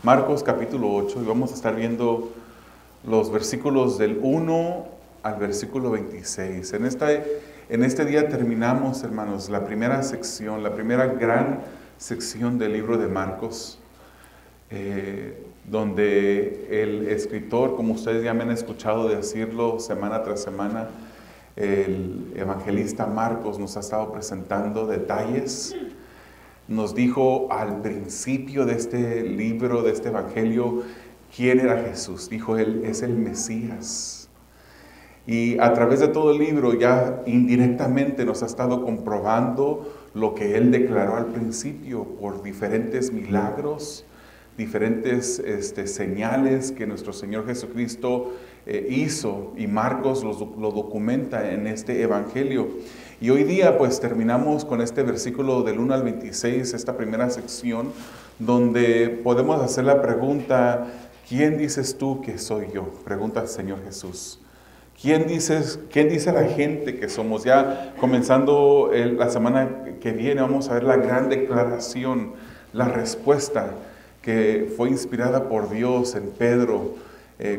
Marcos capítulo 8 y vamos a estar viendo los versículos del 1 al versículo 26. En este día terminamos, hermanos, la primera sección, la primera gran sección del libro de Marcos, donde el escritor, como ustedes ya me han escuchado decirlo semana tras semana, el evangelista Marcos nos ha estado presentando detalles. Nos dijo al principio de este libro, de este evangelio, quién era Jesús. Dijo, Él es el Mesías. Y a través de todo el libro ya indirectamente nos ha estado comprobando lo que Él declaró al principio por diferentes milagros, diferentes señales que nuestro Señor Jesucristo hizo, y Marcos lo documenta en este evangelio. Y hoy día pues terminamos con este versículo del 1 al 26, esta primera sección, donde podemos hacer la pregunta: ¿quién dices tú que soy yo? Pregunta el Señor Jesús. ¿Quién dice la gente que somos? Ya comenzando la semana que viene vamos a ver la gran declaración, la respuesta que fue inspirada por Dios en Pedro,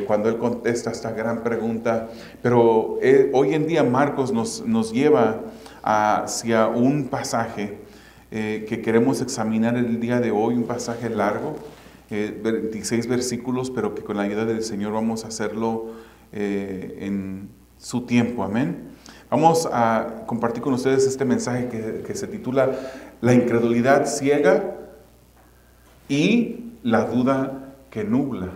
cuando él contesta esta gran pregunta. Pero hoy en día Marcos nos lleva hacia un pasaje que queremos examinar el día de hoy, un pasaje largo, 26 versículos, pero que con la ayuda del Señor vamos a hacerlo en su tiempo, amén. Vamos a compartir con ustedes este mensaje que se titula La incredulidad ciega y la duda que nubla.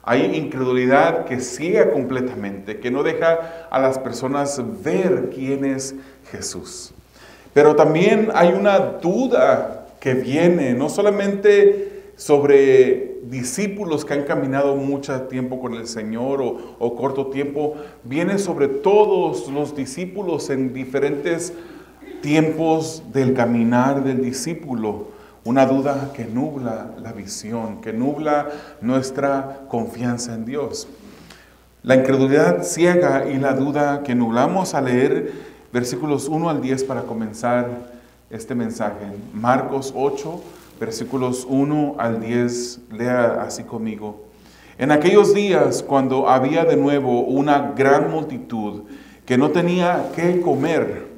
Hay incredulidad que ciega completamente, que no deja a las personas ver quién es Jesús. Pero también hay una duda que viene, no solamente sobre discípulos que han caminado mucho tiempo con el Señor o corto tiempo, viene sobre todos los discípulos en diferentes tiempos del caminar del discípulo. Una duda que nubla la visión, que nubla nuestra confianza en Dios. La incredulidad ciega y la duda que nubla. Vamos a leer versículos 1 al 10 para comenzar este mensaje. Marcos 8, versículos 1 al 10. Lea así conmigo. En aquellos días, cuando había de nuevo una gran multitud que no tenía qué comer,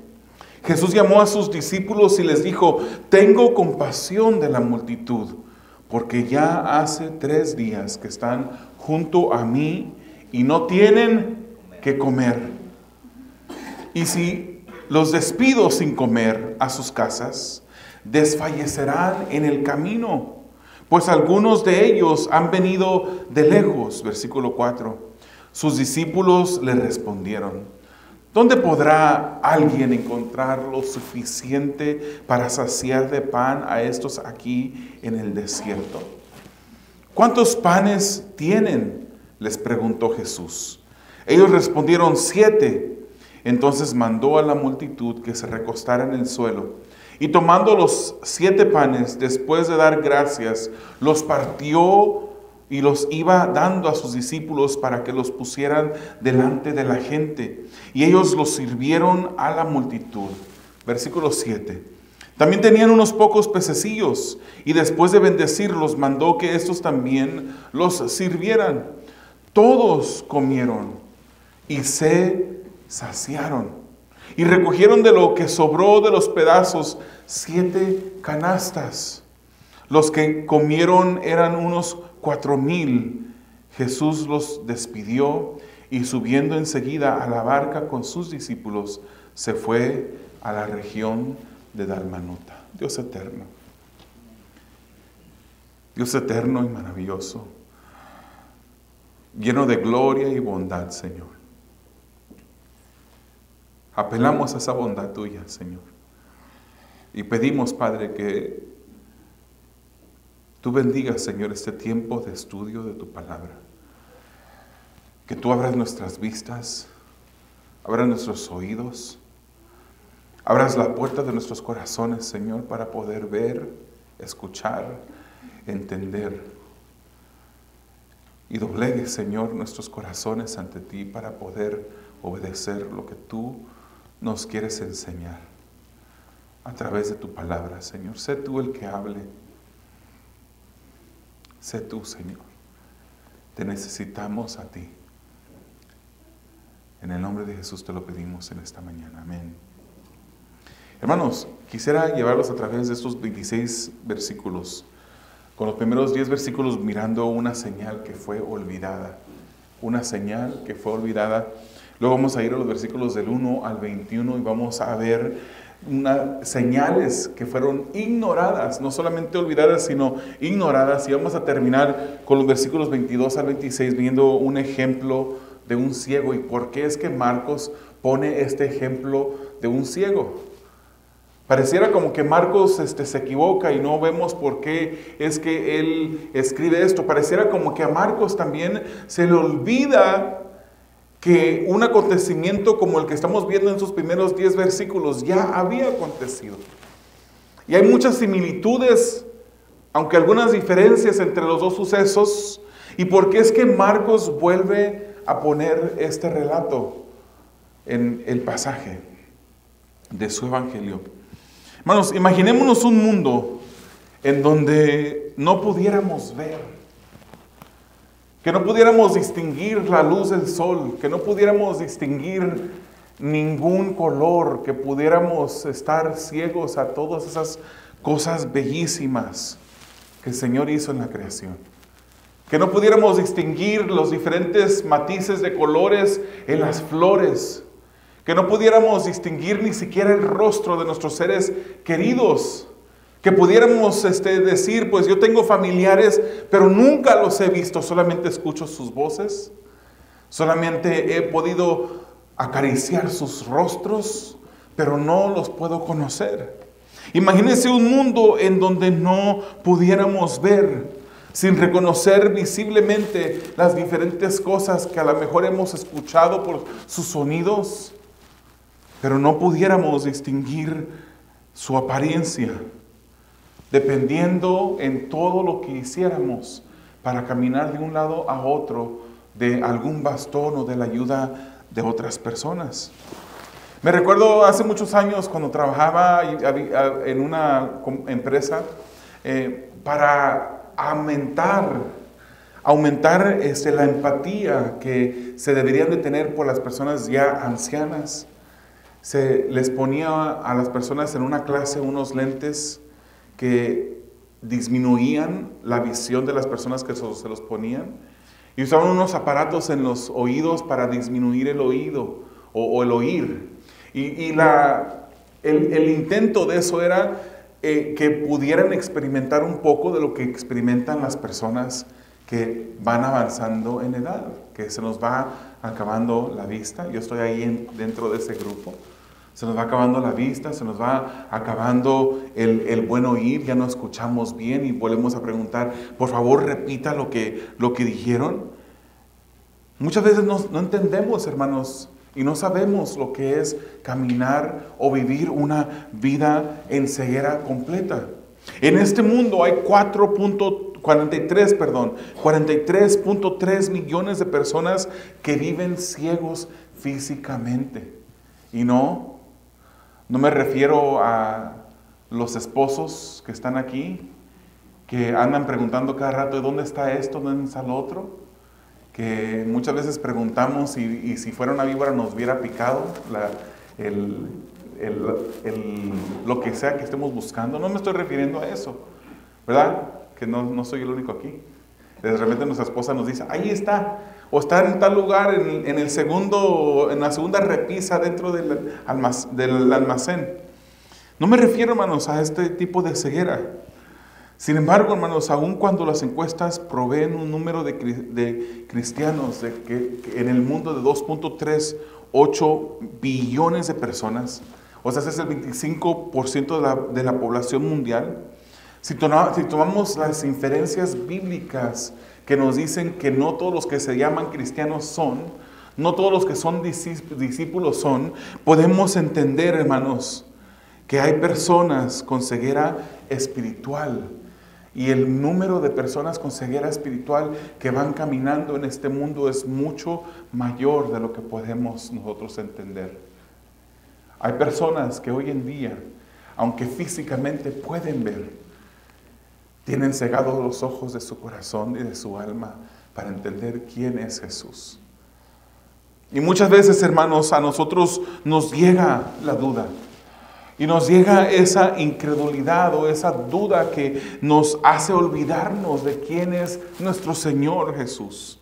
Jesús llamó a sus discípulos y les dijo: tengo compasión de la multitud, porque ya hace 3 días que están junto a mí y no tienen que comer. Y si los despido sin comer a sus casas, desfallecerán en el camino, pues algunos de ellos han venido de lejos. Versículo 4. Sus discípulos le respondieron: ¿dónde podrá alguien encontrar lo suficiente para saciar de pan a estos aquí en el desierto? ¿Cuántos panes tienen?, les preguntó Jesús. Ellos respondieron: 7. Entonces mandó a la multitud que se recostara en el suelo, y tomando los 7 panes, después de dar gracias, los partió y los iba dando a sus discípulos para que los pusieran delante de la gente. Y ellos los sirvieron a la multitud. Versículo 7. También tenían unos pocos pececillos, y después de bendecirlos, mandó que estos también los sirvieran. Todos comieron y se saciaron, y recogieron de lo que sobró de los pedazos 7 canastas. Los que comieron eran unos 4,000. Jesús los despidió y, subiendo enseguida a la barca con sus discípulos, se fue a la región de Dalmanuta. Dios eterno y maravilloso, lleno de gloria y bondad, Señor. Apelamos a esa bondad tuya, Señor, y pedimos, Padre, que tú bendigas, Señor, este tiempo de estudio de tu palabra. Que tú abras nuestras vistas, abras nuestros oídos, abras la puerta de nuestros corazones, Señor, para poder ver, escuchar, entender. Y doblegue, Señor, nuestros corazones ante ti para poder obedecer lo que tú nos quieres enseñar a través de tu palabra, Señor. Sé tú el que hable. Sé tú, Señor. Te necesitamos a ti. En el nombre de Jesús te lo pedimos en esta mañana. Amén. Hermanos, quisiera llevarlos a través de estos 26 versículos, con los primeros 10 versículos mirando una señal que fue olvidada. Una señal que fue olvidada. Luego vamos a ir a los versículos del 1 al 21 y vamos a ver señales que fueron ignoradas, no solamente olvidadas, sino ignoradas. Y vamos a terminar con los versículos 22 al 26 viendo un ejemplo de un ciego. ¿Y por qué es que Marcos pone este ejemplo de un ciego? Pareciera como que Marcos se equivoca y no vemos por qué es que él escribe esto. Pareciera como que a Marcos también se le olvida que un acontecimiento como el que estamos viendo en sus primeros 10 versículos ya había acontecido. Y hay muchas similitudes, aunque algunas diferencias entre los dos sucesos. ¿Y por qué es que Marcos vuelve a poner este relato en el pasaje de su evangelio? Hermanos, imaginémonos un mundo en donde no pudiéramos ver, que no pudiéramos distinguir la luz del sol, que no pudiéramos distinguir ningún color, que pudiéramos estar ciegos a todas esas cosas bellísimas que el Señor hizo en la creación. Que no pudiéramos distinguir los diferentes matices de colores en las flores. Que no pudiéramos distinguir ni siquiera el rostro de nuestros seres queridos. Que pudiéramos decir, pues yo tengo familiares, pero nunca los he visto, solamente escucho sus voces. Solamente he podido acariciar sus rostros, pero no los puedo conocer. Imagínense un mundo en donde no pudiéramos ver, sin reconocer visiblemente las diferentes cosas que a lo mejor hemos escuchado por sus sonidos, pero no pudiéramos distinguir su apariencia, dependiendo en todo lo que hiciéramos para caminar de un lado a otro de algún bastón o de la ayuda de otras personas. Me recuerdo hace muchos años cuando trabajaba en una empresa para aumentar la empatía que se deberían de tener por las personas ya ancianas. Se les ponía a las personas en una clase unos lentes que disminuían la visión de las personas que se los ponían, y usaban unos aparatos en los oídos para disminuir el oído o el oír. Y el intento de eso era que pudieran experimentar un poco de lo que experimentan las personas que van avanzando en edad, que se nos va acabando la vista. Yo estoy ahí dentro de ese grupo. Se nos va acabando la vista, se nos va acabando el buen oír, ya no escuchamos bien y volvemos a preguntar, por favor repita lo que dijeron. Muchas veces no entendemos, hermanos, y no sabemos lo que es caminar o vivir una vida en ceguera completa. En este mundo hay 43.3 millones de personas que viven ciegos físicamente. Y no me refiero a los esposos que están aquí, que andan preguntando cada rato, ¿dónde está esto? ¿Dónde está lo otro? Que muchas veces preguntamos y si fuera una víbora nos hubiera picado lo que sea que estemos buscando. No me estoy refiriendo a eso, ¿verdad? Que no soy el único aquí. De repente nuestra esposa nos dice, ahí está, o está en tal lugar, en la segunda repisa dentro del almacén. No me refiero, hermanos, a este tipo de ceguera. Sin embargo, hermanos, aun cuando las encuestas proveen un número de cristianos que en el mundo de 2.38 billones de personas, o sea, ese es el 25% de la población mundial. Si tomamos las inferencias bíblicas que nos dicen que no todos los que se llaman cristianos son, no todos los que son discípulos son, podemos entender, hermanos, que hay personas con ceguera espiritual. Y el número de personas con ceguera espiritual que van caminando en este mundo es mucho mayor de lo que podemos nosotros entender. Hay personas que hoy en día, aunque físicamente pueden ver, tienen cegados los ojos de su corazón y de su alma para entender quién es Jesús. Y muchas veces, hermanos, a nosotros nos llega la duda. Y nos llega esa incredulidad o esa duda que nos hace olvidarnos de quién es nuestro Señor Jesús.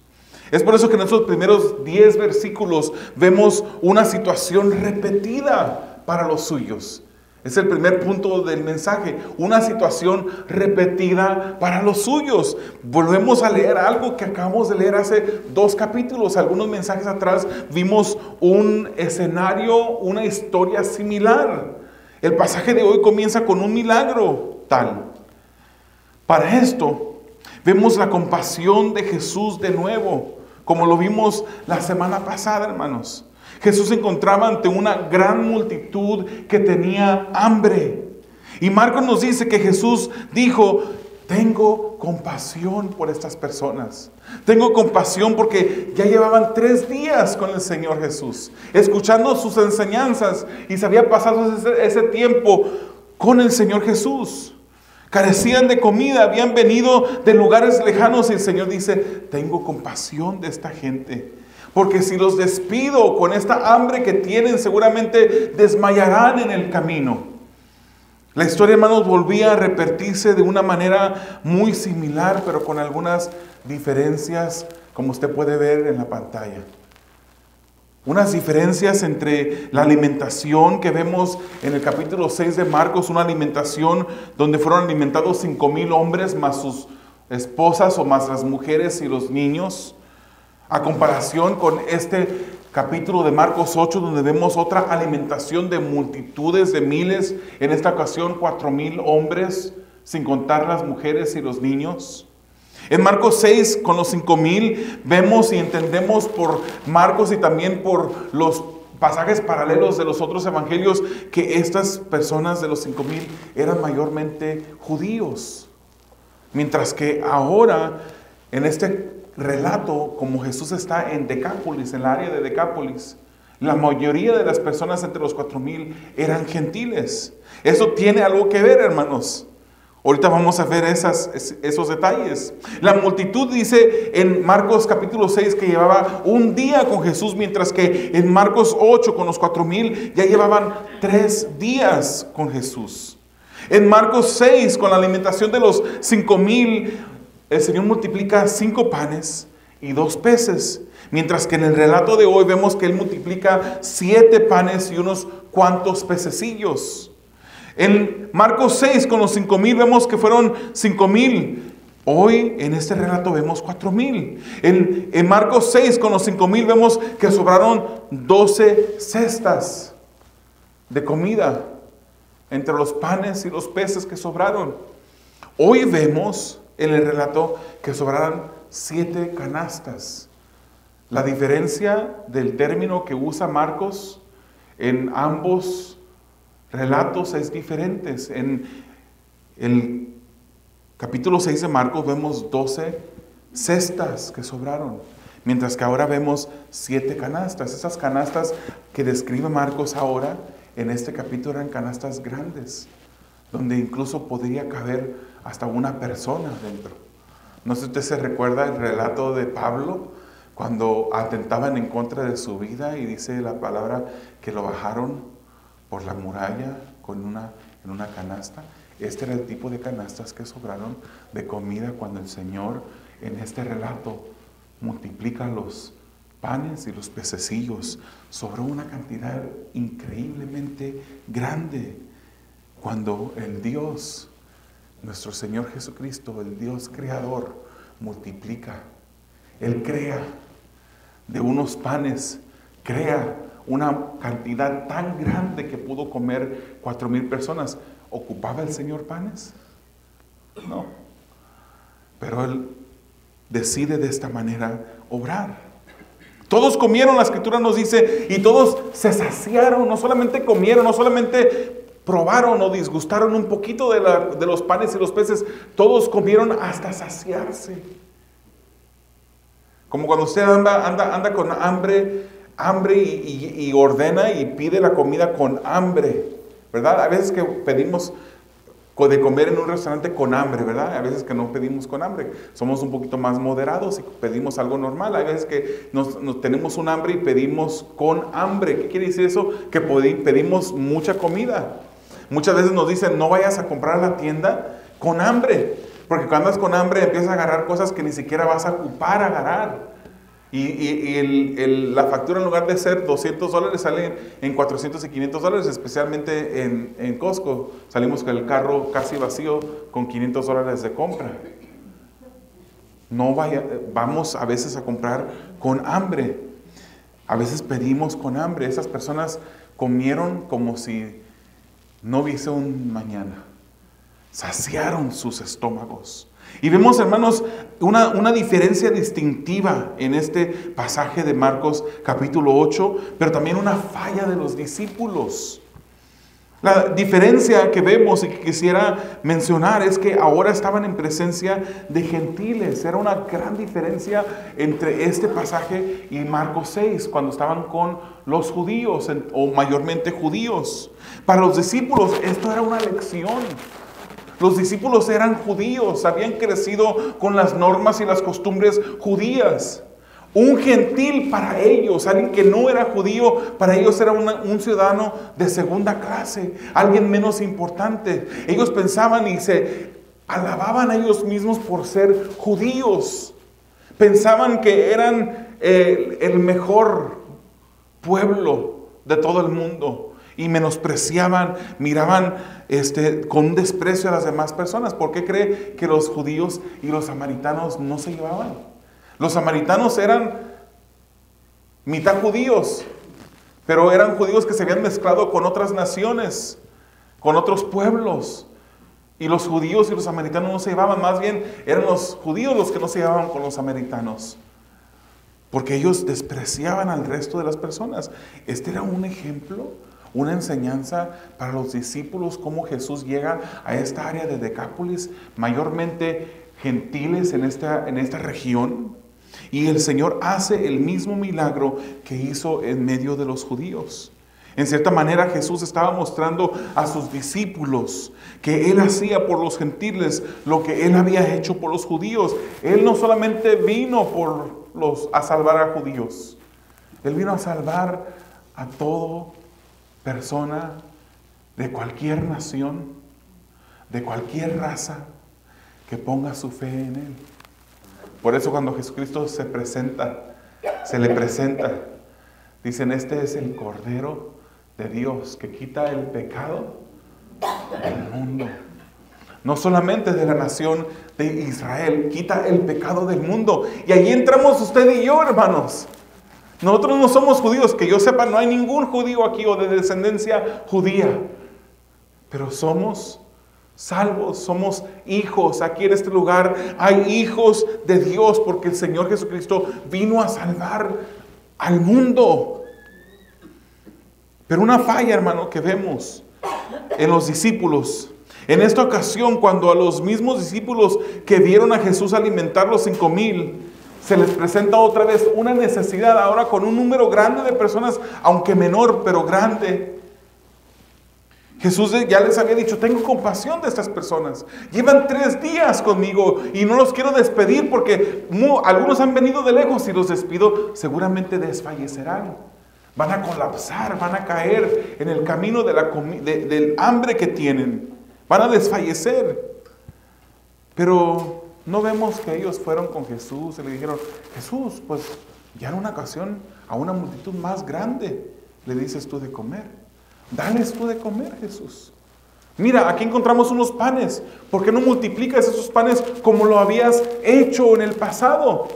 Es por eso que en estos primeros 10 versículos vemos una situación repetida para los suyos. Es el primer punto del mensaje, una situación repetida para los suyos. Volvemos a leer algo que acabamos de leer hace 2 capítulos. Algunos mensajes atrás vimos un escenario, una historia similar. El pasaje de hoy comienza con un milagro tal. Para esto, vemos la compasión de Jesús de nuevo, como lo vimos la semana pasada, hermanos. Jesús se encontraba ante una gran multitud que tenía hambre. Y Marcos nos dice que Jesús dijo: tengo compasión por estas personas. Tengo compasión porque ya llevaban 3 días con el Señor Jesús, escuchando sus enseñanzas, y se había pasado ese tiempo con el Señor Jesús. Carecían de comida, habían venido de lugares lejanos, y el Señor dice: tengo compasión de esta gente, porque si los despido con esta hambre que tienen, seguramente desmayarán en el camino. La historia, hermanos, volvía a repetirse de una manera muy similar, pero con algunas diferencias, como usted puede ver en la pantalla. Unas diferencias entre la alimentación que vemos en el capítulo 6 de Marcos, una alimentación donde fueron alimentados 5,000 hombres, más sus esposas o más las mujeres y los niños, a comparación con este capítulo de Marcos 8, donde vemos otra alimentación de multitudes, de miles, en esta ocasión 4,000 hombres, sin contar las mujeres y los niños. En Marcos 6, con los 5,000, vemos y entendemos por Marcos y también por los pasajes paralelos de los otros evangelios, que estas personas de los 5,000 eran mayormente judíos. Mientras que ahora, en este relato, como Jesús está en Decápolis, en el área de Decápolis, la mayoría de las personas entre los 4,000 eran gentiles. Eso tiene algo que ver, hermanos. Ahorita vamos a ver esos detalles. La multitud dice en Marcos capítulo 6 que llevaba un día con Jesús, mientras que en Marcos 8 con los 4,000 ya llevaban 3 días con Jesús. En Marcos 6, con la alimentación de los 5,000, el Señor multiplica 5 panes y 2 peces, mientras que en el relato de hoy vemos que Él multiplica 7 panes y unos cuantos pececillos. En Marcos 6 con los 5,000 vemos que fueron 5,000. Hoy en este relato vemos 4,000. En Marcos 6 con los 5,000 vemos que sobraron 12 cestas de comida entre los panes y los peces que sobraron. Hoy vemos en el relato que sobraron 7 canastas. La diferencia del término que usa Marcos en ambos relatos es diferente. En el capítulo 6 de Marcos vemos 12 cestas que sobraron, mientras que ahora vemos 7 canastas. Esas canastas que describe Marcos ahora en este capítulo eran canastas grandes, donde incluso podría caber hasta una persona dentro. No sé si usted se recuerda el relato de Pablo, cuando atentaban en contra de su vida, y dice la palabra que lo bajaron por la muralla en una canasta. Este era el tipo de canastas que sobraron de comida cuando el Señor en este relato multiplica los panes y los pececillos. Sobró una cantidad increíblemente grande cuando el Dios, nuestro Señor Jesucristo, el Dios creador, multiplica. Él crea de unos panes, crea una cantidad tan grande que pudo comer 4,000 personas. ¿Ocupaba el Señor panes? No. Pero Él decide de esta manera obrar. Todos comieron, la Escritura nos dice, y todos se saciaron. No solamente comieron, no solamente probaron o disgustaron un poquito de los panes y los peces, todos comieron hasta saciarse. Como cuando usted anda con hambre y ordena y pide la comida con hambre, ¿verdad? A veces que pedimos de comer en un restaurante con hambre, ¿verdad? A veces que no pedimos con hambre, somos un poquito más moderados y pedimos algo normal. Hay veces que nos tenemos un hambre y pedimos con hambre. ¿Qué quiere decir eso? Que pedimos mucha comida. Muchas veces nos dicen, no vayas a comprar a la tienda con hambre, porque cuando andas con hambre empiezas a agarrar cosas que ni siquiera vas a ocupar agarrar. Y la factura, en lugar de ser $200, sale en $400 y $500, especialmente en Costco. Salimos con el carro casi vacío con $500 de compra. Vamos a veces a comprar con hambre. A veces pedimos con hambre. Esas personas comieron como si no hubiese un mañana. Saciaron sus estómagos. Y vemos, hermanos, una diferencia distintiva en este pasaje de Marcos capítulo 8, pero también una falla de los discípulos. La diferencia que vemos y que quisiera mencionar es que ahora estaban en presencia de gentiles. Era una gran diferencia entre este pasaje y Marcos 6, cuando estaban con los judíos, o mayormente judíos. Para los discípulos esto era una lección. Los discípulos eran judíos, habían crecido con las normas y las costumbres judías. Un gentil para ellos, alguien que no era judío, para ellos era un ciudadano de segunda clase, alguien menos importante. Ellos pensaban y se alababan a ellos mismos por ser judíos. Pensaban que eran el mejor pueblo de todo el mundo. Y menospreciaban, miraban con un desprecio a las demás personas. ¿Por qué cree que los judíos y los samaritanos no se llevaban? Los samaritanos eran mitad judíos, pero eran judíos que se habían mezclado con otras naciones, con otros pueblos. Y los judíos y los samaritanos no se llevaban, más bien eran los judíos los que no se llevaban con los samaritanos, porque ellos despreciaban al resto de las personas. Este era un ejemplo, una enseñanza para los discípulos, cómo Jesús llega a esta área de Decápolis, mayormente gentiles en esta región, y el Señor hace el mismo milagro que hizo en medio de los judíos. En cierta manera Jesús estaba mostrando a sus discípulos que Él hacía por los gentiles lo que Él había hecho por los judíos. Él no solamente vino a salvar a judíos, Él vino a salvar a toda persona de cualquier nación, de cualquier raza, que ponga su fe en Él. Por eso cuando Jesucristo se le presenta, dicen, este es el Cordero de Dios que quita el pecado del mundo. No solamente de la nación de Israel, quita el pecado del mundo. Y ahí entramos usted y yo, hermanos. Nosotros no somos judíos, que yo sepa, no hay ningún judío aquí o de descendencia judía. Pero somos salvos, somos hijos. Aquí en este lugar hay hijos de Dios, porque el Señor Jesucristo vino a salvar al mundo. Pero una falla, hermano, que vemos en los discípulos. En esta ocasión, cuando a los mismos discípulos que vieron a Jesús alimentar los 5,000, se les presenta otra vez una necesidad, ahora con un número grande de personas, aunque menor, pero grande. Jesús ya les había dicho, tengo compasión de estas personas. Llevan 3 días conmigo y no los quiero despedir porque algunos han venido de lejos. Si los despido, seguramente desfallecerán. Van a colapsar, van a caer en el camino del hambre que tienen. Van a desfallecer. Pero no vemos que ellos fueron con Jesús y le dijeron, Jesús, pues ya en una ocasión a una multitud más grande le dices tú de comer. Dales tú de comer, Jesús. Mira, aquí encontramos unos panes. ¿Por qué no multiplicas esos panes como lo habías hecho en el pasado?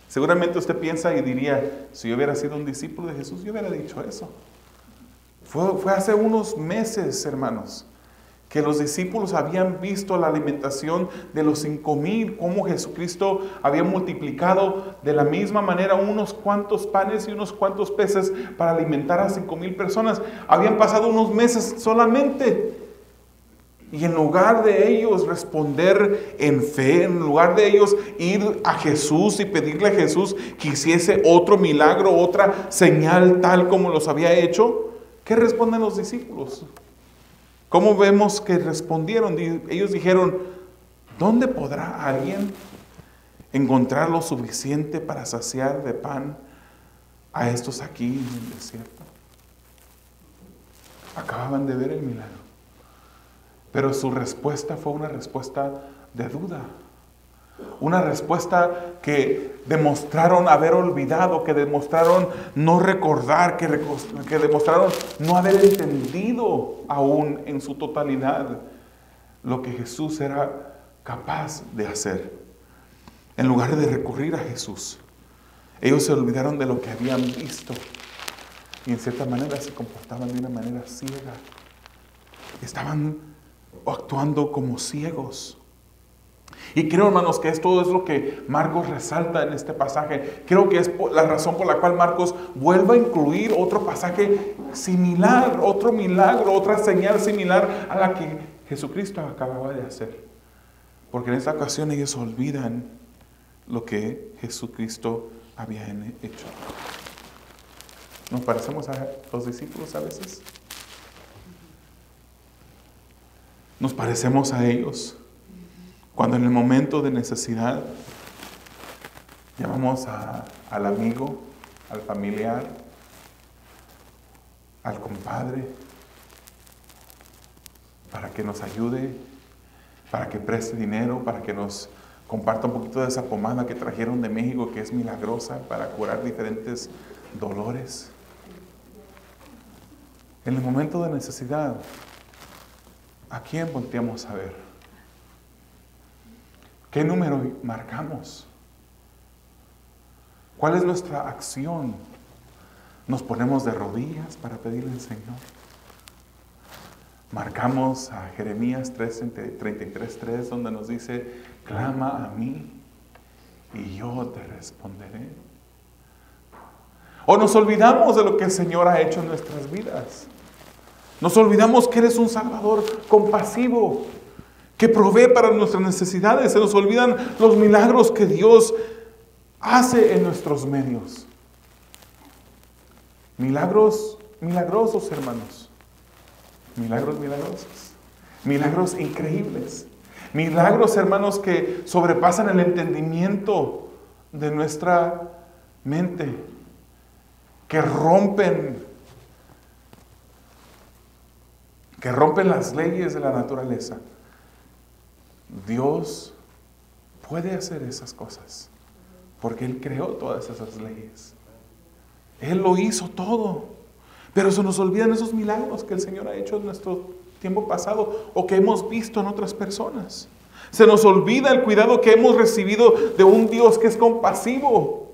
Seguramente usted piensa y diría, si yo hubiera sido un discípulo de Jesús, yo hubiera dicho eso. Fue hace unos meses, hermanos, que los discípulos habían visto la alimentación de los 5,000, cómo Jesucristo había multiplicado de la misma manera unos cuantos panes y unos cuantos peces para alimentar a 5,000 personas. Habían pasado unos meses solamente. Y en lugar de ellos responder en fe, en lugar de ellos ir a Jesús y pedirle a Jesús que hiciese otro milagro, otra señal tal como los había hecho, ¿qué responden los discípulos? ¿Cómo vemos que respondieron? Ellos dijeron, ¿dónde podrá alguien encontrar lo suficiente para saciar de pan a estos aquí en el desierto? Acababan de ver el milagro, pero su respuesta fue una respuesta de duda. Una respuesta que demostraron haber olvidado, que demostraron no recordar, que demostraron no haber entendido aún en su totalidad lo que Jesús era capaz de hacer. En lugar de recurrir a Jesús, ellos se olvidaron de lo que habían visto y en cierta manera se comportaban de una manera ciega. Estaban actuando como ciegos. Y creo, hermanos, que esto es lo que Marcos resalta en este pasaje. Creo que es la razón por la cual Marcos vuelve a incluir otro pasaje similar, otro milagro, otra señal similar a la que Jesucristo acababa de hacer. Porque en esta ocasión ellos olvidan lo que Jesucristo había hecho. ¿Nos parecemos a los discípulos a veces? ¿Nos parecemos a ellos? Cuando en el momento de necesidad llamamos al amigo, al familiar, al compadre, para que nos ayude, para que preste dinero, para que nos comparta un poquito de esa pomada que trajeron de México, que es milagrosa para curar diferentes dolores. En el momento de necesidad, ¿a quién volteamos a ver? ¿Qué número marcamos? ¿Cuál es nuestra acción? ¿Nos ponemos de rodillas para pedirle al Señor? Marcamos a Jeremías 33:3, donde nos dice, clama a mí y yo te responderé. O nos olvidamos de lo que el Señor ha hecho en nuestras vidas. Nos olvidamos que Él es un Salvador compasivo, que provee para nuestras necesidades. Se nos olvidan los milagros que Dios hace en nuestros medios. Milagros milagrosos, hermanos. Milagros milagrosos. Milagros increíbles. Milagros, hermanos, que sobrepasan el entendimiento de nuestra mente. Que rompen las leyes de la naturaleza. Dios puede hacer esas cosas porque Él creó todas esas leyes. Él lo hizo todo, pero se nos olvidan esos milagros que el Señor ha hecho en nuestro tiempo pasado o que hemos visto en otras personas. Se nos olvida el cuidado que hemos recibido de un Dios que es compasivo.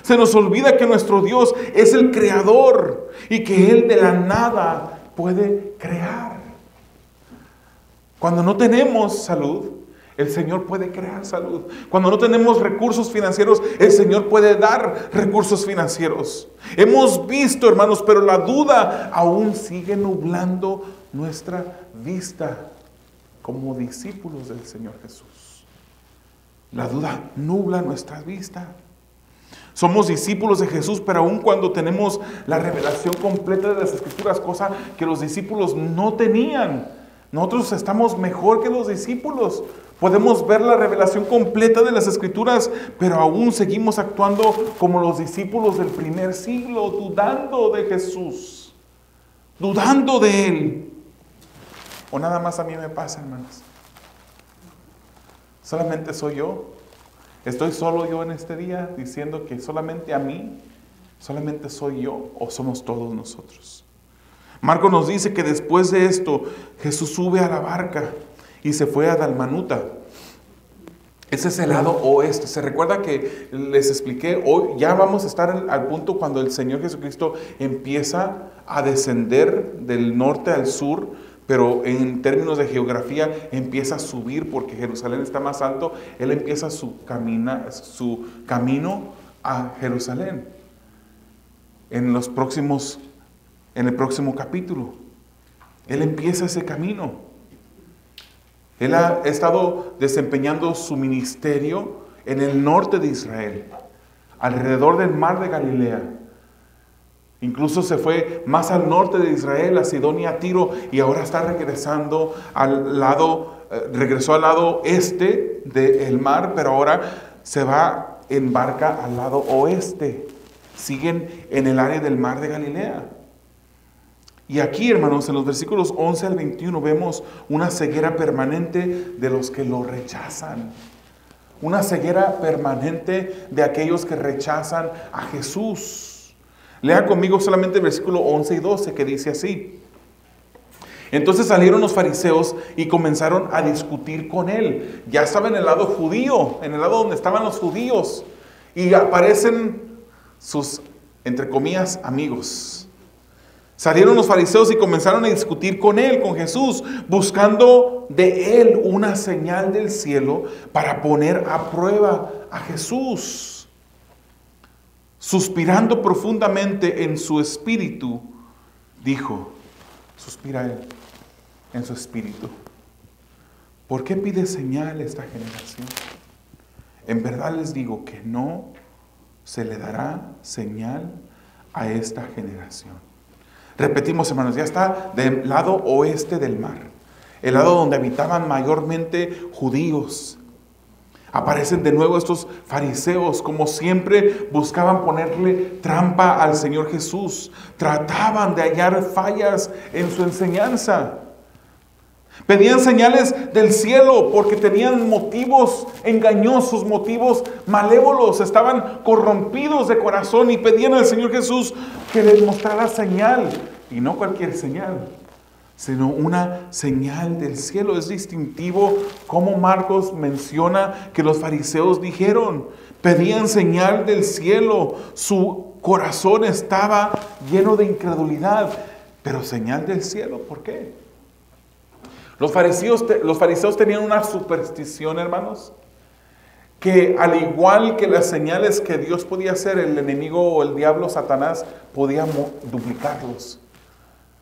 Se nos olvida que nuestro Dios es el creador y que Él de la nada puede crear. Cuando no tenemos salud, el Señor puede crear salud. Cuando no tenemos recursos financieros, el Señor puede dar recursos financieros. Hemos visto, hermanos, pero la duda aún sigue nublando nuestra vista como discípulos del Señor Jesús. La duda nubla nuestra vista. Somos discípulos de Jesús, pero aun cuando tenemos la revelación completa de las Escrituras, cosa que los discípulos no tenían, nosotros estamos mejor que los discípulos. Podemos ver la revelación completa de las Escrituras, pero aún seguimos actuando como los discípulos del primer siglo, dudando de Jesús, dudando de Él. ¿O nada más a mí me pasa, hermanos? ¿Solamente soy yo? ¿Estoy solo yo en este día diciendo que solamente a mí, solamente soy yo o somos todos nosotros? Marcos nos dice que después de esto Jesús sube a la barca y se fue a Dalmanuta. Ese es el lado oeste. Se recuerda que les expliqué, hoy ya vamos a estar al punto cuando el Señor Jesucristo empieza a descender del norte al sur, pero en términos de geografía empieza a subir porque Jerusalén está más alto. Él empieza su camino a Jerusalén en el próximo capítulo. Él empieza ese camino. Él ha estado desempeñando su ministerio en el norte de Israel, alrededor del mar de Galilea. Incluso se fue más al norte de Israel, a Sidonia, a Tiro, y ahora está regresando regresó al lado este del mar, pero ahora se va en barca al lado oeste. Siguen en el área del mar de Galilea. Y aquí, hermanos, en los versículos 11 al 21 vemos una ceguera permanente de los que lo rechazan. Una ceguera permanente de aquellos que rechazan a Jesús. Lea conmigo solamente el versículo 11 y 12 que dice así. Entonces salieron los fariseos y comenzaron a discutir con él. Ya estaba en el lado judío, en el lado donde estaban los judíos. Y aparecen sus, entre comillas, amigos. Salieron los fariseos y comenzaron a discutir con él, con Jesús, buscando de él una señal del cielo para poner a prueba a Jesús. Suspirando profundamente en su espíritu, dijo, suspira él en su espíritu, ¿por qué pide señal esta generación? En verdad les digo que no se le dará señal a esta generación. Repetimos, hermanos, ya está del lado oeste del mar, el lado donde habitaban mayormente judíos. Aparecen de nuevo estos fariseos, como siempre buscaban ponerle trampa al Señor Jesús. Trataban de hallar fallas en su enseñanza. Pedían señales del cielo porque tenían motivos engañosos, motivos malévolos. Estaban corrompidos de corazón y pedían al Señor Jesús que les mostrara señal. Y no cualquier señal, sino una señal del cielo. Es distintivo cómo Marcos menciona que los fariseos dijeron, pedían señal del cielo. Su corazón estaba lleno de incredulidad. Pero señal del cielo, ¿por qué? Los fariseos tenían una superstición, hermanos, que al igual que las señales que Dios podía hacer, el enemigo o el diablo, Satanás, podía duplicarlos.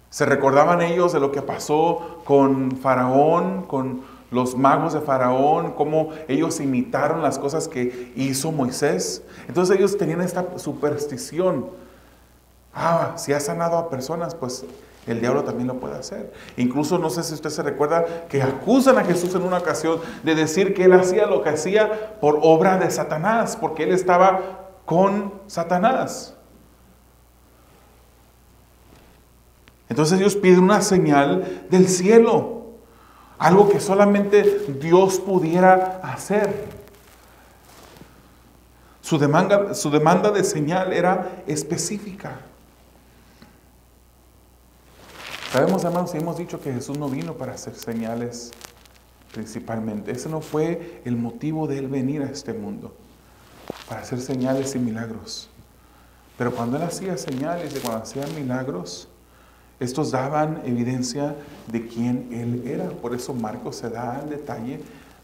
Se recordaban ellos de lo que pasó con Faraón, con los magos de Faraón, cómo ellos imitaron las cosas que hizo Moisés. Entonces ellos tenían esta superstición. Si ha sanado a personas, pues el diablo también lo puede hacer. Incluso, no sé si usted se recuerda, que acusan a Jesús en una ocasión de decir que él hacía lo que hacía por obra de Satanás, porque él estaba con Satanás. Entonces ellos piden una señal del cielo, algo que solamente Dios pudiera hacer. Su demanda de señal era específica. Sabemos, hermanos, y hemos dicho que Jesús no vino para hacer señales principalmente. Ese no fue el motivo de él venir a este mundo, para hacer señales y milagros. Pero cuando él hacía señales y cuando hacía milagros, estos daban evidencia de quién él era. Por eso Marcos se da el detalle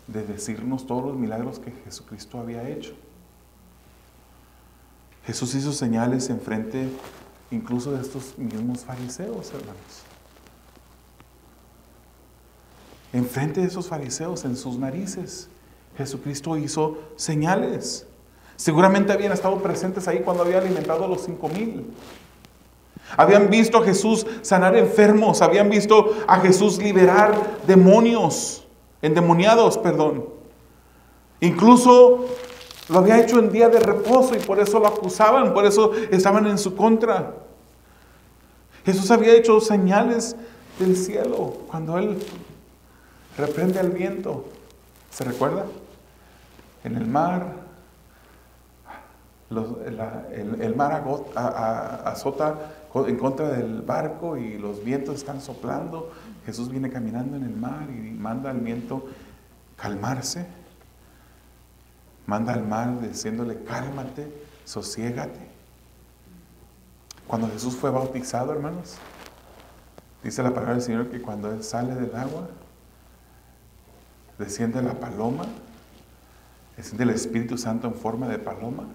de decirnos todos los milagros que Jesucristo había hecho. Jesús hizo señales enfrente incluso de estos mismos fariseos, hermanos. Enfrente de esos fariseos, en sus narices, Jesucristo hizo señales. Seguramente habían estado presentes ahí cuando había alimentado a los 5,000. Habían visto a Jesús sanar enfermos, habían visto a Jesús liberar endemoniados. Incluso lo había hecho en día de reposo y por eso lo acusaban, por eso estaban en su contra. Jesús había hecho señales del cielo cuando él reprende al viento. ¿Se recuerda? En el mar, el mar azota en contra del barco y los vientos están soplando. Jesús viene caminando en el mar y manda al viento calmarse. Manda al mar diciéndole, cálmate, sosiégate. Cuando Jesús fue bautizado, hermanos, dice la palabra del Señor que cuando él sale del agua, desciende la paloma, desciende el Espíritu Santo en forma de paloma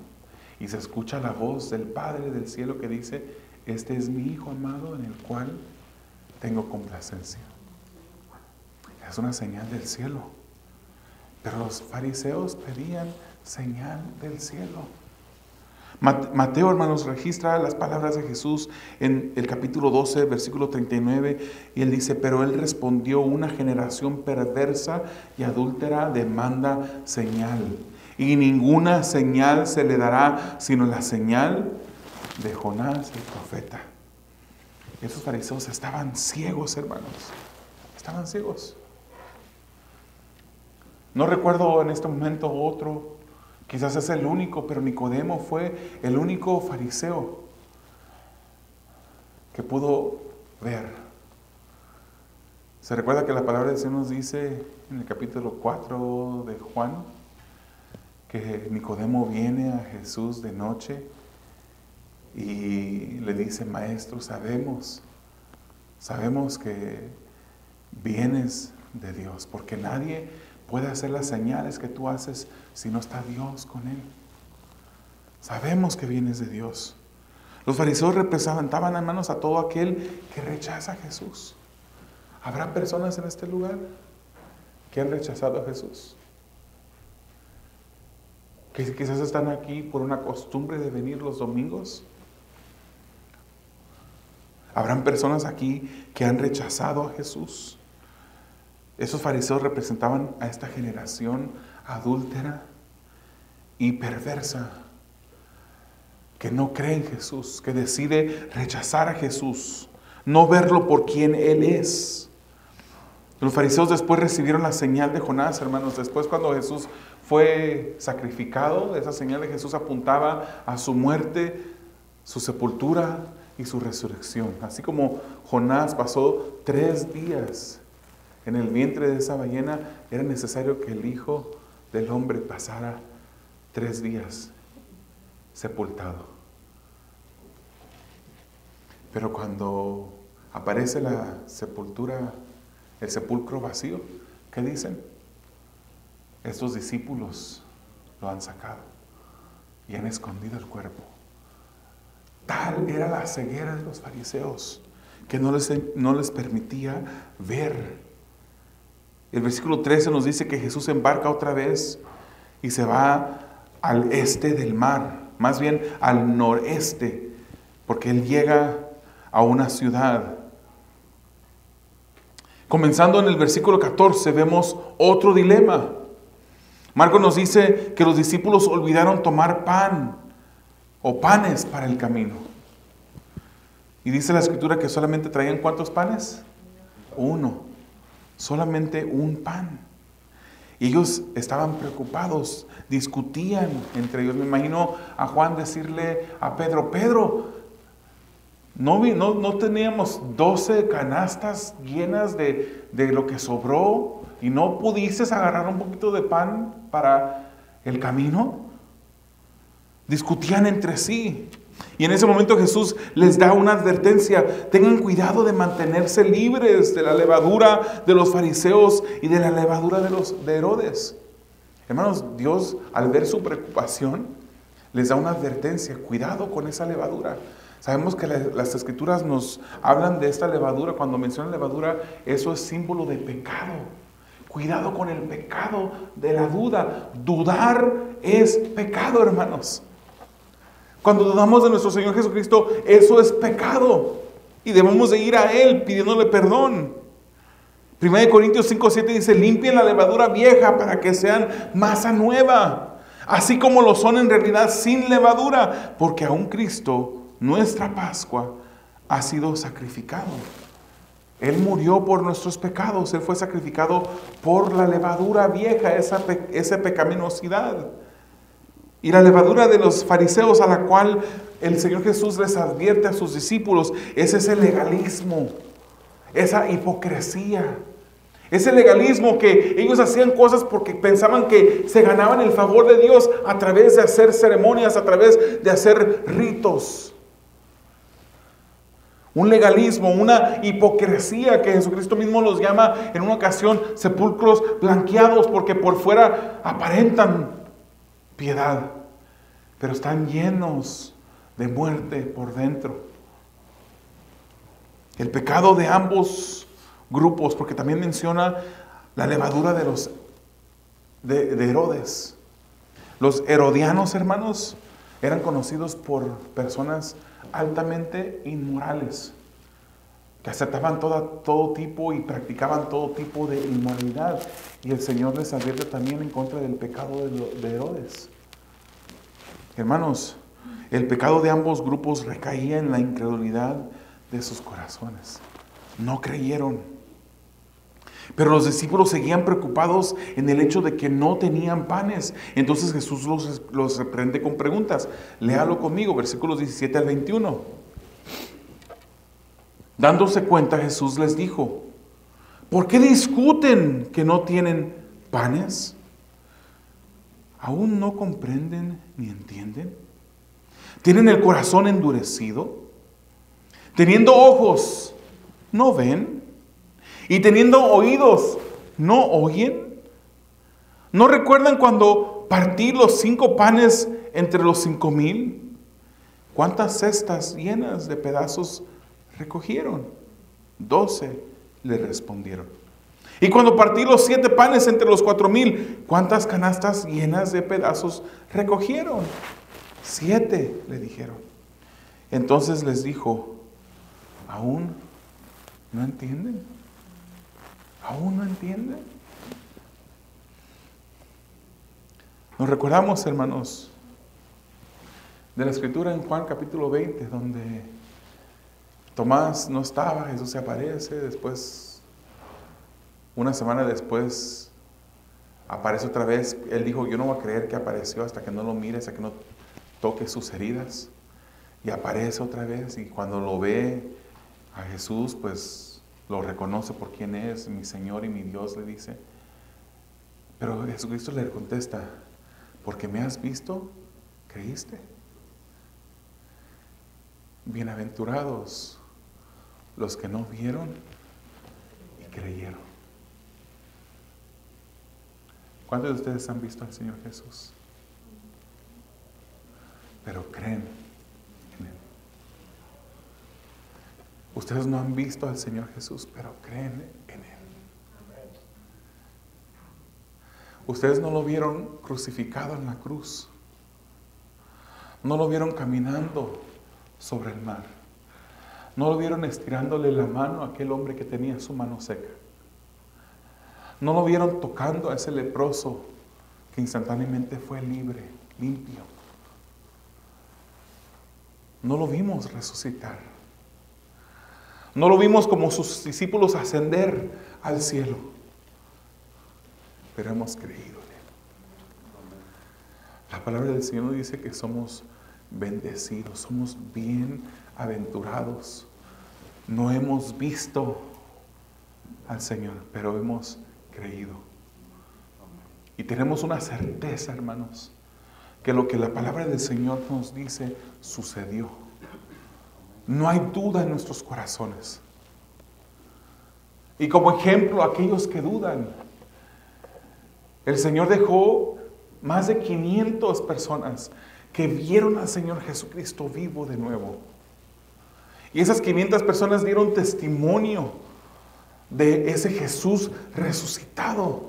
y se escucha la voz del Padre del cielo que dice, este es mi Hijo amado en el cual tengo complacencia. Es una señal del cielo. Pero los fariseos pedían señal del cielo. Mateo, hermanos, registra las palabras de Jesús en el capítulo 12, versículo 39, y él dice: pero él respondió: una generación perversa y adúltera demanda señal, y ninguna señal se le dará sino la señal de Jonás el profeta. Esos fariseos estaban ciegos, hermanos, estaban ciegos. No recuerdo en este momento otro. Quizás es el único, pero Nicodemo fue el único fariseo que pudo ver. Se recuerda que la palabra de Dios nos dice en el capítulo 4 de Juan que Nicodemo viene a Jesús de noche y le dice: Maestro, sabemos que vienes de Dios, porque nadie puede hacer las señales que tú haces si no está Dios con él. Sabemos que vienes de Dios. Los fariseos representaban, hermanos, a todo aquel que rechaza a Jesús. ¿Habrá personas en este lugar que han rechazado a Jesús? Que quizás están aquí por una costumbre de venir los domingos. ¿Habrán personas aquí que han rechazado a Jesús? Esos fariseos representaban a esta generación adúltera y perversa que no cree en Jesús, que decide rechazar a Jesús, no verlo por quien Él es. Los fariseos después recibieron la señal de Jonás, hermanos. Después, cuando Jesús fue sacrificado, esa señal de Jesús apuntaba a su muerte, su sepultura y su resurrección. Así como Jonás pasó 3 días en el vientre de esa ballena, era necesario que el Hijo del Hombre pasara 3 días sepultado. Pero cuando aparece la sepultura, el sepulcro vacío, ¿qué dicen? Estos discípulos lo han sacado y han escondido el cuerpo. Tal era la ceguera de los fariseos que no les permitía ver. El versículo 13 nos dice que Jesús embarca otra vez y se va al este del mar, más bien al noreste, porque Él llega a una ciudad. Comenzando en el versículo 14 vemos otro dilema. Marcos nos dice que los discípulos olvidaron tomar pan o panes para el camino. Y dice la Escritura que solamente traían ¿cuántos panes? 1. Solamente un pan. Y ellos estaban preocupados, discutían entre ellos. Me imagino a Juan decirle a Pedro: Pedro, ¿no teníamos 12 canastas llenas de lo que sobró y no pudiste agarrar un poquito de pan para el camino? Discutían entre sí. Y en ese momento Jesús les da una advertencia: tengan cuidado de mantenerse libres de la levadura de los fariseos y de la levadura de Herodes. Hermanos, Dios, al ver su preocupación, les da una advertencia: cuidado con esa levadura. Sabemos que las Escrituras nos hablan de esta levadura. Cuando mencionan levadura, eso es símbolo de pecado. Cuidado con el pecado de la duda. Dudar es pecado, hermanos. Cuando dudamos de nuestro Señor Jesucristo, eso es pecado. Y debemos de ir a Él pidiéndole perdón. 1 Corintios 5:7 dice: limpien la levadura vieja para que sean masa nueva, así como lo son en realidad sin levadura, porque aún Cristo, nuestra Pascua, ha sido sacrificado. Él murió por nuestros pecados. Él fue sacrificado por la levadura vieja, esa pecaminosidad. Y la levadura de los fariseos, a la cual el Señor Jesús les advierte a sus discípulos, es ese legalismo, esa hipocresía. Ese legalismo que ellos hacían cosas porque pensaban que se ganaban el favor de Dios a través de hacer ceremonias, a través de hacer ritos. Un legalismo, una hipocresía que Jesucristo mismo los llama en una ocasión sepulcros blanqueados, porque por fuera aparentan piedad, pero están llenos de muerte por dentro. El pecado de ambos grupos, porque también menciona la levadura de Herodes. Los herodianos, hermanos, Eran conocidos por personas altamente inmorales, que aceptaban todo tipo y practicaban todo tipo de inmoralidad. Y el Señor les advierte también en contra del pecado de Herodes. Hermanos, el pecado de ambos grupos recaía en la incredulidad de sus corazones. No creyeron. Pero los discípulos seguían preocupados en el hecho de que no tenían panes. Entonces Jesús los reprende con preguntas. Léalo conmigo, versículos 17 al 21. Dándose cuenta, Jesús les dijo: ¿por qué discuten que no tienen panes? ¿Aún no comprenden ni entienden? ¿Tienen el corazón endurecido? Teniendo ojos, ¿no ven? Y teniendo oídos, ¿no oyen? ¿No recuerdan cuando partí los 5 panes entre los 5,000? ¿Cuántas cestas llenas de pedazos recogieron? 12 le respondieron. Y cuando partí los 7 panes entre los 4,000, ¿cuántas canastas llenas de pedazos recogieron? 7 le dijeron. Entonces les dijo: ¿aún no entienden? ¿Aún no entienden? Nos recordamos, hermanos, de la escritura en Juan capítulo 20, donde Tomás no estaba, Jesús se aparece, después, una semana después, aparece otra vez. Él dijo: yo no voy a creer que apareció hasta que no lo mire, hasta que no toque sus heridas. Y aparece otra vez, y cuando lo ve a Jesús, pues lo reconoce por quién es, mi Señor y mi Dios, le dice. Pero Jesucristo le contesta: porque me has visto, creíste. Bienaventurados los que no vieron y creyeron. ¿Cuántos de ustedes han visto al Señor Jesús? Pero creen en Él. Ustedes no han visto al Señor Jesús, pero creen en Él. Ustedes no lo vieron crucificado en la cruz. No lo vieron caminando sobre el mar. No lo vieron estirándole la mano a aquel hombre que tenía su mano seca. No lo vieron tocando a ese leproso que instantáneamente fue libre, limpio. No lo vimos resucitar. No lo vimos como sus discípulos ascender al cielo. Pero hemos creído en Él. La palabra del Señor dice que somos bendecidos, somos bienaventurados. No hemos visto al Señor, pero hemos creído. Y tenemos una certeza, hermanos, que lo que la palabra del Señor nos dice sucedió. No hay duda en nuestros corazones. Y como ejemplo, aquellos que dudan, el Señor dejó más de 500 personas que vieron al Señor Jesucristo vivo de nuevo. Y esas 500 personas dieron testimonio de ese Jesús resucitado.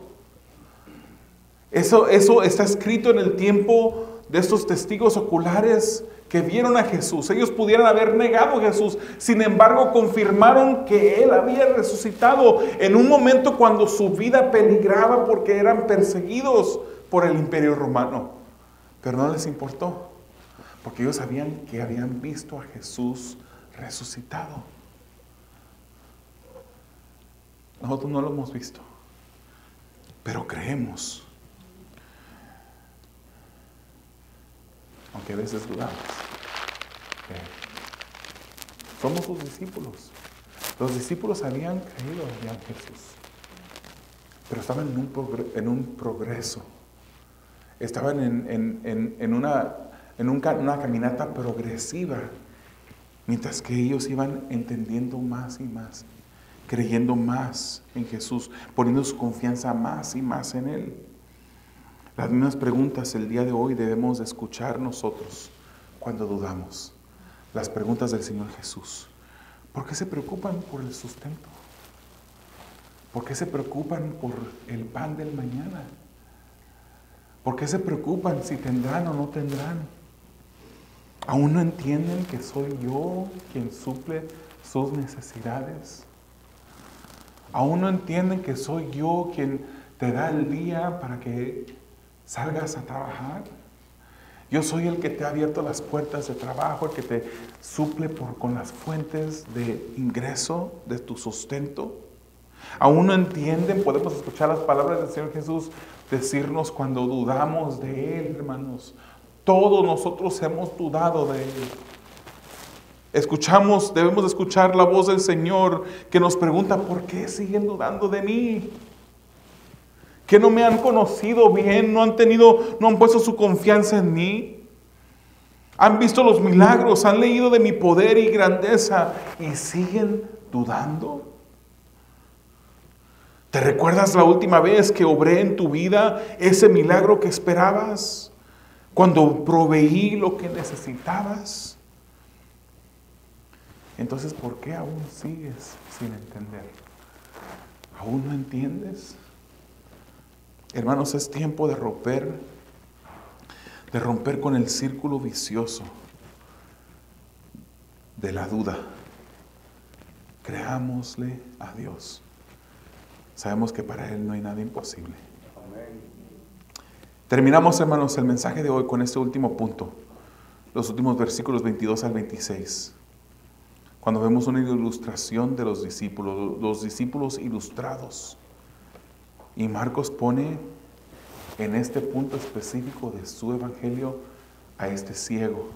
Eso está escrito en el tiempo de estos testigos oculares que vieron a Jesús. Ellos pudieran haber negado a Jesús, sin embargo confirmaron que Él había resucitado en un momento cuando su vida peligraba porque eran perseguidos por el Imperio Romano. Pero no les importó, porque ellos sabían que habían visto a Jesús resucitado. Nosotros no lo hemos visto, pero creemos. Aunque a veces dudamos. Somos sus discípulos. Los discípulos habían creído en Jesús, pero estaban en un progreso. Estaban en una caminata progresiva, mientras que ellos iban entendiendo más y más, creyendo más en Jesús, poniendo su confianza más y más en Él. Las mismas preguntas el día de hoy debemos de escuchar nosotros cuando dudamos. Las preguntas del Señor Jesús. ¿Por qué se preocupan por el sustento? ¿Por qué se preocupan por el pan del mañana? ¿Por qué se preocupan si tendrán o no tendrán? ¿Aún no entienden que soy yo quien suple sus necesidades? ¿Aún no entienden que soy yo quien te da el día para que salgas a trabajar? Yo soy el que te ha abierto las puertas de trabajo, el que te suple con las fuentes de ingreso, de tu sustento. ¿Aún no entienden? Podemos escuchar las palabras del Señor Jesús decirnos cuando dudamos de Él, hermanos. Todos nosotros hemos dudado de Él. Debemos escuchar la voz del Señor que nos pregunta, ¿por qué siguen dudando de mí? Que no me han conocido bien, no han puesto su confianza en mí. Han visto los milagros, han leído de mi poder y grandeza y siguen dudando. ¿Te recuerdas la última vez que obré en tu vida ese milagro que esperabas? Cuando proveí lo que necesitabas. Entonces, ¿por qué aún sigues sin entender? ¿Aún no entiendes? Hermanos, es tiempo de romper con el círculo vicioso de la duda. Creámosle a Dios. Sabemos que para Él no hay nada imposible. Terminamos, hermanos, el mensaje de hoy con este último punto. Los últimos versículos 22 al 26. Cuando vemos una ilustración de los discípulos ilustrados. Y Marcos pone en este punto específico de su evangelio a este ciego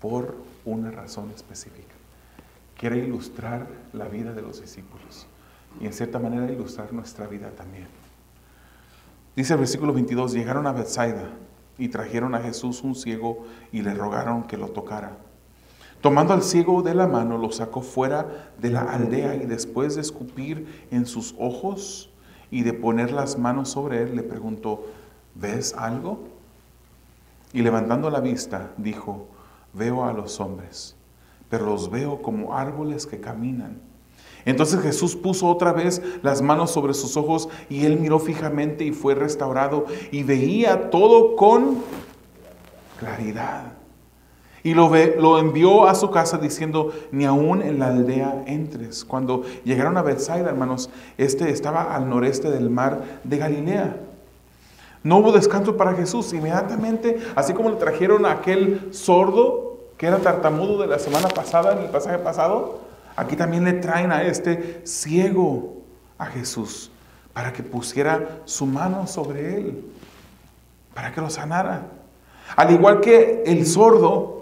por una razón específica. Quiere ilustrar la vida de los discípulos y en cierta manera ilustrar nuestra vida también. Dice el versículo 22, llegaron a Betsaida y trajeron a Jesús un ciego y le rogaron que lo tocara. Tomando al ciego de la mano, lo sacó fuera de la aldea y después de escupir en sus ojos y de poner las manos sobre él, le preguntó, ¿ves algo? Y levantando la vista, dijo, veo a los hombres, pero los veo como árboles que caminan. Entonces Jesús puso otra vez las manos sobre sus ojos y él miró fijamente y fue restaurado y veía todo con claridad. Y lo envió a su casa diciendo, ni aún en la aldea entres. Cuando llegaron a Betsaida, hermanos, estaba al noreste del mar de Galilea. No hubo descanso para Jesús. Inmediatamente, así como le trajeron a aquel sordo, que era tartamudo de la semana pasada, en el pasaje pasado, aquí también le traen a este ciego a Jesús, para que pusiera su mano sobre él, para que lo sanara. Al igual que el sordo,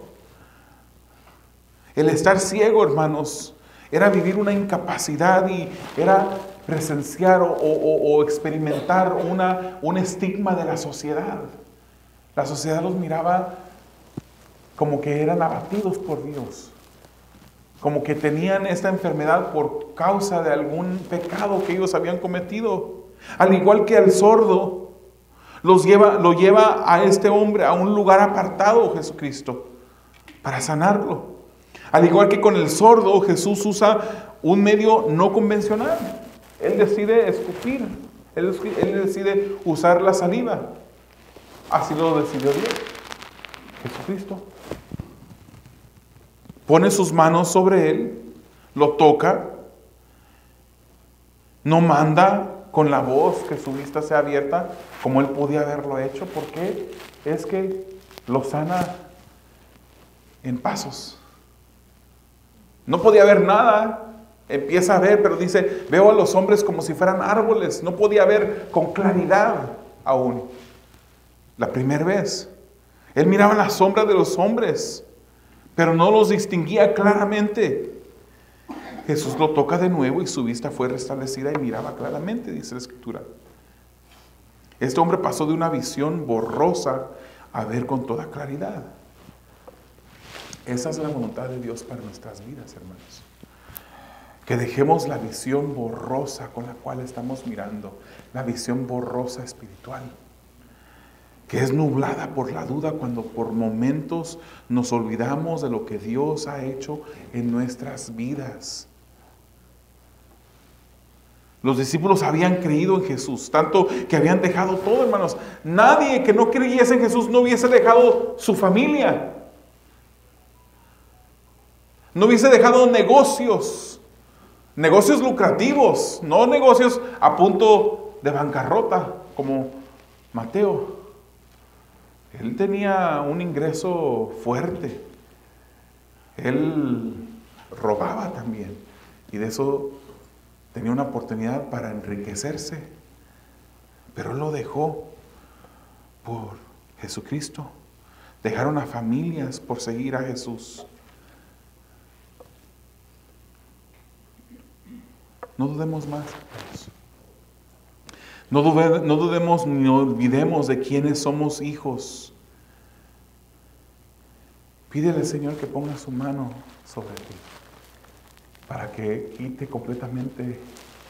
el estar ciego, hermanos, era vivir una incapacidad y era presenciar o experimentar un estigma de la sociedad. La sociedad los miraba como que eran abatidos por Dios, como que tenían esta enfermedad por causa de algún pecado que ellos habían cometido. Al igual que al sordo, lo lleva a este hombre a un lugar apartado, Jesucristo, para sanarlo. Al igual que con el sordo, Jesús usa un medio no convencional. Él decide escupir, él decide usar la saliva. Así lo decidió Dios, Jesucristo. Pone sus manos sobre él, lo toca, no manda con la voz que su vista sea abierta, como él podía haberlo hecho, porque es que lo sana en pasos. No podía ver nada, empieza a ver, pero dice, veo a los hombres como si fueran árboles. No podía ver con claridad aún. La primera vez, él miraba la sombra de los hombres, pero no los distinguía claramente. Jesús lo toca de nuevo y su vista fue restablecida y miraba claramente, dice la Escritura. Este hombre pasó de una visión borrosa a ver con toda claridad. Esa es la voluntad de Dios para nuestras vidas, hermanos. Que dejemos la visión borrosa con la cual estamos mirando, la visión borrosa espiritual, que es nublada por la duda cuando por momentos nos olvidamos de lo que Dios ha hecho en nuestras vidas. Los discípulos habían creído en Jesús, tanto que habían dejado todo, hermanos. Nadie que no creyese en Jesús no hubiese dejado su familia. No hubiese dejado negocios lucrativos, no negocios a punto de bancarrota como Mateo. Él tenía un ingreso fuerte. Él robaba también. Y de eso tenía una oportunidad para enriquecerse. Pero él lo dejó por Jesucristo. Dejaron a familias por seguir a Jesús. No dudemos más. No dudemos ni olvidemos de quiénes somos hijos. Pídele al Señor que ponga su mano sobre ti, para que quite completamente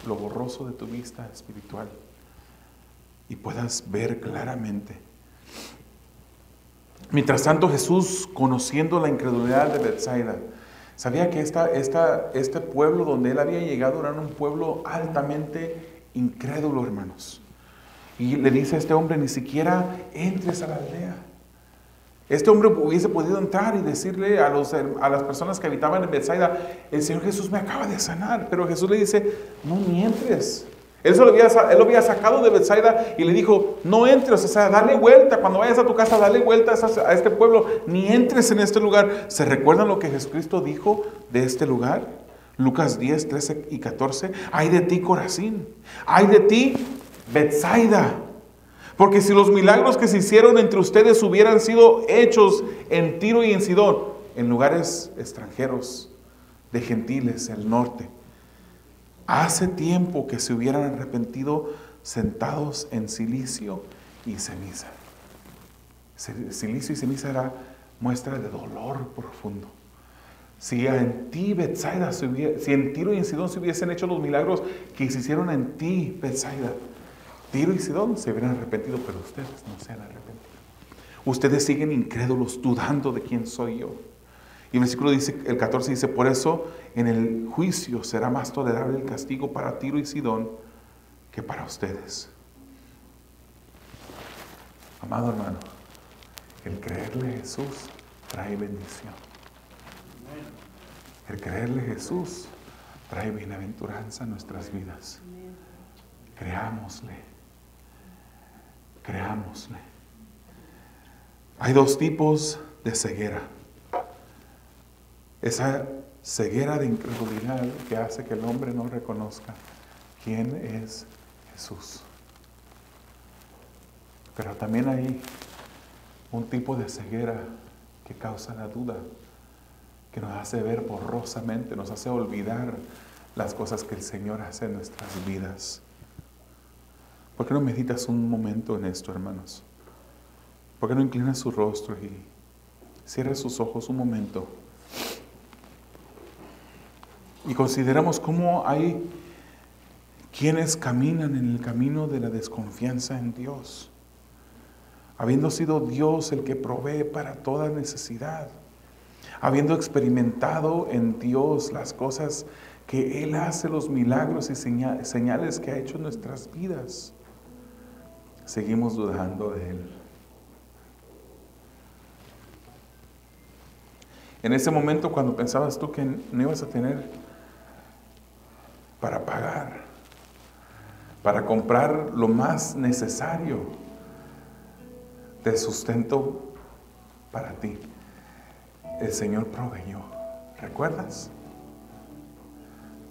lo borroso de tu vista espiritual y puedas ver claramente. Mientras tanto, Jesús, conociendo la incredulidad de Betsaida, sabía que este pueblo donde él había llegado era un pueblo altamente incrédulo, hermanos. Y le dice a este hombre: ni siquiera entres a la aldea. Este hombre hubiese podido entrar y decirle a las personas que habitaban en Betsaida: el Señor Jesús me acaba de sanar. Pero Jesús le dice: no, ni entres. Él lo había sacado de Betsaida y le dijo: no entres, o sea, dale vuelta. Cuando vayas a tu casa, dale vuelta a este pueblo. Ni entres en este lugar. ¿Se recuerdan lo que Jesucristo dijo de este lugar? Lucas 10, 13 y 14. Ay de ti, Corazín. Ay de ti, Betsaida. Porque si los milagros que se hicieron entre ustedes hubieran sido hechos en Tiro y en Sidón, en lugares extranjeros, de gentiles, el norte, hace tiempo que se hubieran arrepentido sentados en cilicio y ceniza. Cilicio y ceniza era muestra de dolor profundo. Si en ti, Betsaida, si en Tiro y en Sidón se hubiesen hecho los milagros que se hicieron en ti, Betsaida, Tiro y Sidón se hubieran arrepentido, pero ustedes no se han arrepentido. Ustedes siguen incrédulos, dudando de quién soy yo. Y el versículo dice, el 14 dice: por eso en el juicio será más tolerable el castigo para Tiro y Sidón que para ustedes. Amado hermano, el creerle a Jesús trae bendición. El creerle a Jesús trae bienaventuranza a nuestras vidas. Creámosle. Creámosle. Hay dos tipos de ceguera. Esa ceguera de incredulidad que hace que el hombre no reconozca quién es Jesús. Pero también hay un tipo de ceguera que causa la duda, que nos hace ver borrosamente, nos hace olvidar las cosas que el Señor hace en nuestras vidas. ¿Por qué no meditas un momento en esto, hermanos? ¿Por qué no inclinas su rostro y cierra sus ojos un momento? Y consideramos cómo hay quienes caminan en el camino de la desconfianza en Dios, habiendo sido Dios el que provee para toda necesidad, habiendo experimentado en Dios las cosas que Él hace, los milagros y señales que ha hecho en nuestras vidas, seguimos dudando de Él. En ese momento, cuando pensabas tú que no ibas a tener para pagar, para comprar lo más necesario de sustento para ti, el Señor proveyó. ¿Recuerdas?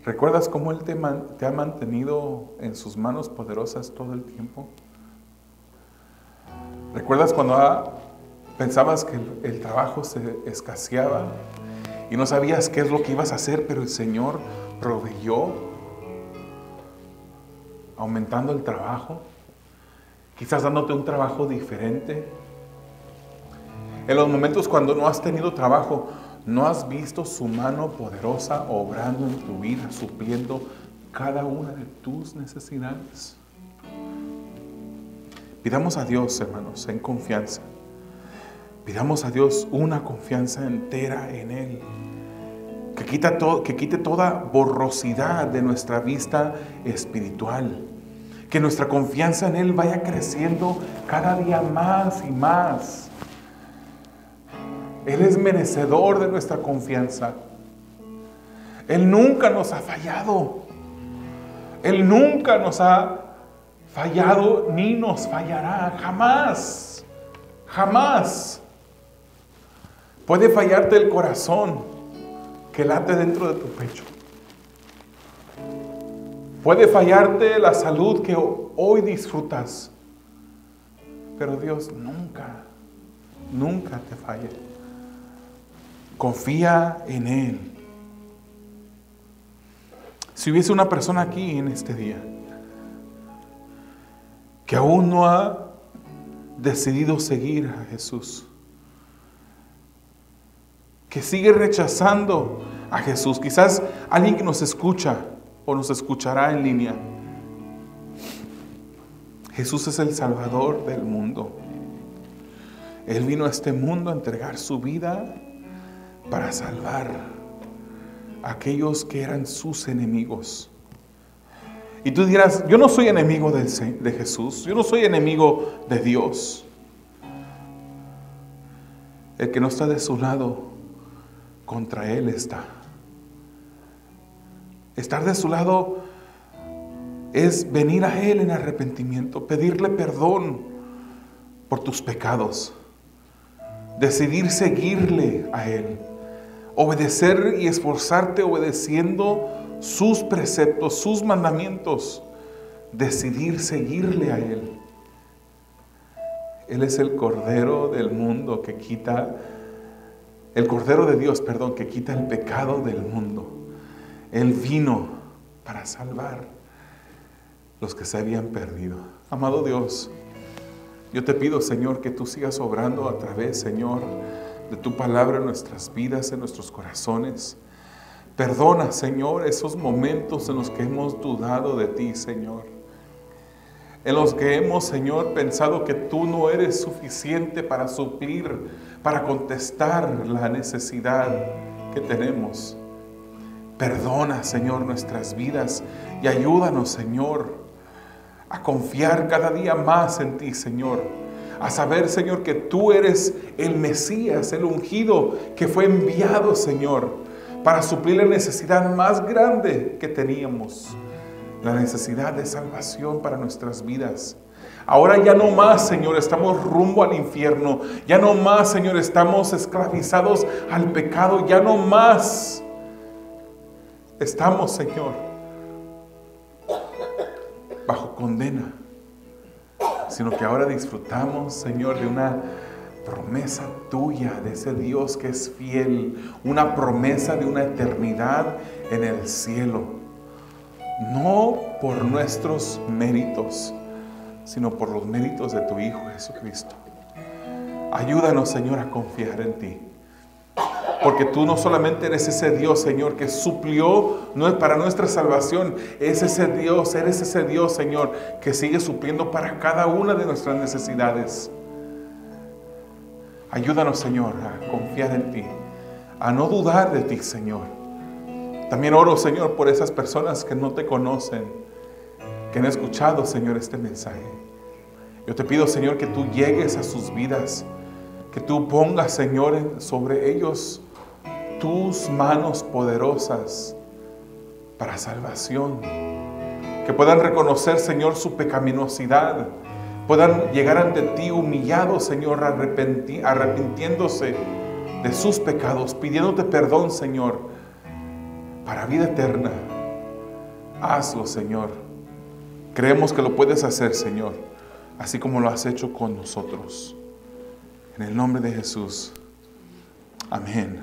¿Recuerdas cómo Él te ha mantenido en sus manos poderosas todo el tiempo? ¿Recuerdas cuando pensabas que el trabajo se escaseaba y no sabías qué es lo que ibas a hacer, pero el Señor proveyó, aumentando el trabajo, quizás dándote un trabajo diferente? En los momentos cuando no has tenido trabajo, ¿no has visto su mano poderosa obrando en tu vida, supliendo cada una de tus necesidades? Pidamos a Dios, hermanos, en confianza. Pidamos a Dios una confianza entera en Él, que quite toda borrosidad de nuestra vista espiritual, que nuestra confianza en Él vaya creciendo cada día más y más. Él es merecedor de nuestra confianza. Él nunca nos ha fallado. Él nunca nos ha fallado ni nos fallará. Jamás. Jamás. Puede fallarte el corazón que late dentro de tu pecho. Puede fallarte la salud que hoy disfrutas. Pero Dios nunca, nunca te falla. Confía en Él. Si hubiese una persona aquí en este día que aún no ha decidido seguir a Jesús, que sigue rechazando a Jesús, quizás alguien que nos escucha o nos escuchará en línea. Jesús es el Salvador del mundo. Él vino a este mundo a entregar su vida para salvar a aquellos que eran sus enemigos. Y tú dirás, yo no soy enemigo de Jesús, yo no soy enemigo de Dios. El que no está de su lado, contra Él está. Estar de su lado es venir a Él en arrepentimiento, pedirle perdón por tus pecados, decidir seguirle a Él, obedecer y esforzarte obedeciendo sus preceptos, sus mandamientos, decidir seguirle a Él. Él es el Cordero del mundo que quita, el Cordero de Dios, perdón, que quita el pecado del mundo. Él vino para salvar los que se habían perdido. Amado Dios, yo te pido, Señor, que tú sigas obrando a través, Señor, de tu palabra en nuestras vidas, en nuestros corazones. Perdona, Señor, esos momentos en los que hemos dudado de ti, Señor. En los que hemos, Señor, pensado que tú no eres suficiente para suplir, para contestar la necesidad que tenemos. Perdona, Señor, nuestras vidas y ayúdanos, Señor, a confiar cada día más en ti, Señor. A saber, Señor, que tú eres el Mesías, el ungido que fue enviado, Señor, para suplir la necesidad más grande que teníamos. La necesidad de salvación para nuestras vidas. Ahora ya no más, Señor, estamos rumbo al infierno. Ya no más, Señor, estamos esclavizados al pecado. Ya no más estamos, Señor, bajo condena, sino que ahora disfrutamos, Señor, de una promesa tuya, de ese Dios que es fiel, una promesa de una eternidad en el cielo, no por nuestros méritos, sino por los méritos de tu Hijo Jesucristo. Ayúdanos, Señor, a confiar en ti. Porque tú no solamente eres ese Dios, Señor, que suplió para nuestra salvación. Es ese Dios, eres ese Dios, Señor, que sigue supliendo para cada una de nuestras necesidades. Ayúdanos, Señor, a confiar en ti, a no dudar de ti, Señor. También oro, Señor, por esas personas que no te conocen, que han escuchado, Señor, este mensaje. Yo te pido, Señor, que tú llegues a sus vidas, que tú pongas, Señor, sobre ellos tus manos poderosas para salvación. Que puedan reconocer, Señor, su pecaminosidad. Puedan llegar ante ti humillados, Señor, arrepintiéndose de sus pecados, pidiéndote perdón, Señor, para vida eterna. Hazlo, Señor. Creemos que lo puedes hacer, Señor, así como lo has hecho con nosotros. En el nombre de Jesús. Amén.